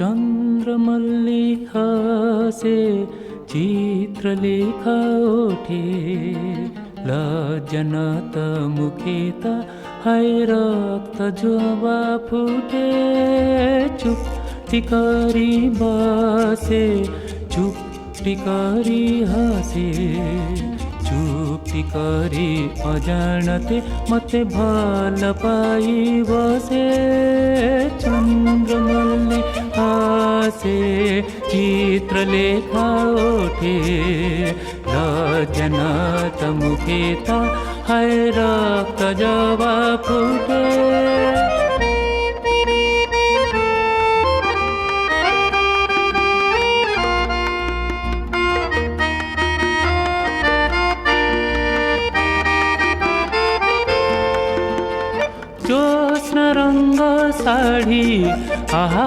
चन्द्रमल्ली हसे चित्रलेखा ओठे लज्जनत मुखेत हाय रक्त जोबा फुटे चुप्टी करी बसे चुप्टी करी हसे चुप्टी करी अजाणते मते भल पाई बसे चन्द्रमल्ली हसे चित्रलेखा ओठे लज्जनत मुखेत हाय रक्त जोबा फुटे। ज्योत्स्ना रंग साड़ी आहा